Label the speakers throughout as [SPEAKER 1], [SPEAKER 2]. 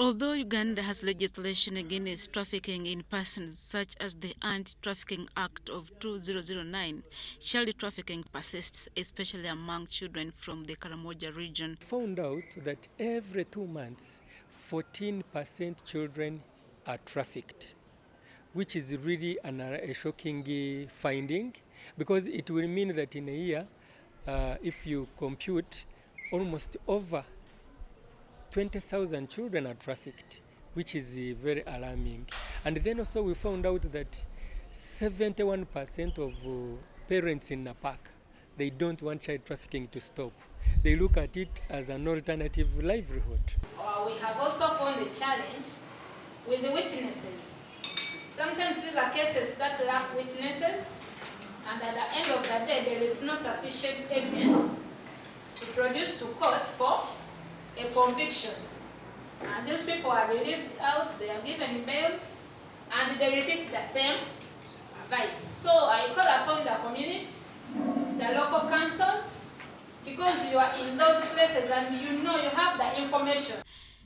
[SPEAKER 1] Although Uganda has legislation against trafficking in persons such as the Anti-Trafficking Act of 2009, child trafficking persists, especially among children from the Karamoja region.
[SPEAKER 2] Found out that every 2 months, 14% children are trafficked, which is really a shocking finding, because it will mean that in a year, if you compute, almost over 20,000 children are trafficked, which is very alarming. And then also we found out that 71% of parents in Napak, they don't want child trafficking to stop. They look at it as an alternative livelihood.
[SPEAKER 3] We have also found a challenge with the witnesses. Sometimes these are cases that lack witnesses, and at the end of the day, there is no sufficient evidence to produce to court for a conviction. And these people are released out, they are given bails, and they repeat the same fights. So I call upon the community, the local councils, because you are in those places and you know you have the information.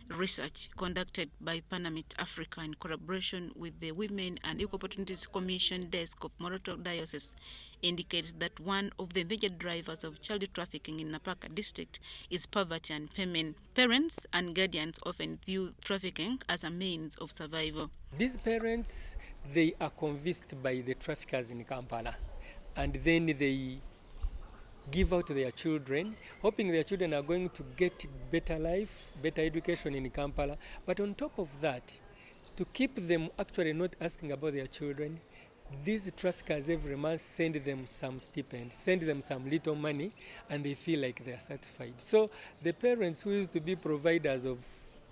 [SPEAKER 1] Research conducted by Panameet Africa in collaboration with the Women and Equal Opportunities Commission desk of Moroto Diocese indicates that one of the major drivers of child trafficking in Napak district is poverty and famine. Parents and guardians often view trafficking as a means of survival.
[SPEAKER 2] These parents, they are convinced by the traffickers in Kampala, and then they give out to their children, hoping their children are going to get better life, better education in Kampala. But on top of that, to keep them actually not asking about their children, these traffickers every month send them some stipend, send them some little money, and they feel like they are satisfied. So the parents who used to be providers of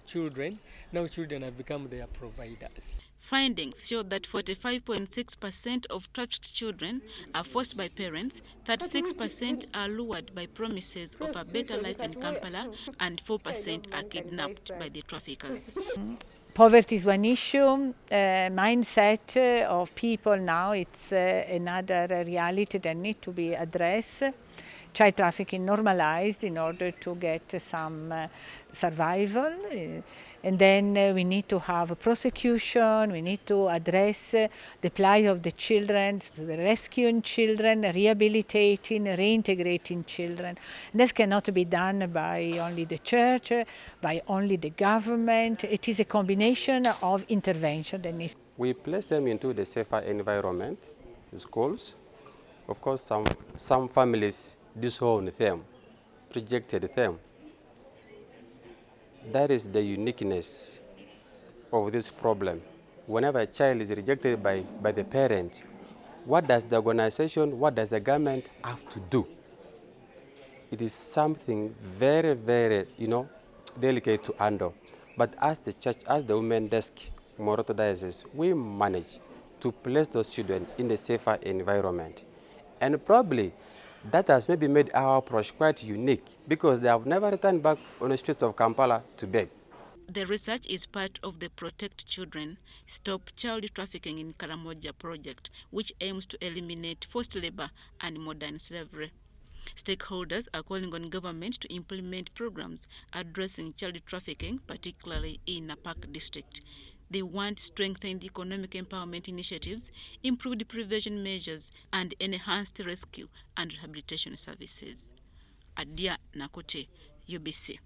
[SPEAKER 2] children, now children have become their providers.
[SPEAKER 1] Findings show that 45.6% of trafficked children are forced by parents, 36% are lured by promises of a better life in Kampala, and 4% are kidnapped by the traffickers.
[SPEAKER 4] Poverty is one issue. Mindset of people now, it's another reality that needs to be addressed. Child trafficking normalized in order to get some survival. And then we need to have a prosecution, we need to address the plight of the children, the rescuing children, rehabilitating, reintegrating children. And this cannot be done by only the church, by only the government. It is a combination of intervention that needs.
[SPEAKER 5] We place them into the safer environment, schools. Of course, some families disown them, rejected them. That is the uniqueness of this problem. Whenever a child is rejected by the parent, what does the organization, what does the government have to do? It is something very, very, delicate to handle. But as the church, as the women desk, Moroto Diocese, we manage to place those children in a safer environment. And probably that has maybe made our approach quite unique, because they have never returned back on the streets of Kampala to beg.
[SPEAKER 1] The research is part of the Protect Children, Stop Child Trafficking in Karamoja project, which aims to eliminate forced labor and modern slavery. Stakeholders are calling on government to implement programs addressing child trafficking, particularly in Napak district. They want strengthened economic empowerment initiatives, improved prevention measures, and enhanced rescue and rehabilitation services. Adia Nakote, UBC.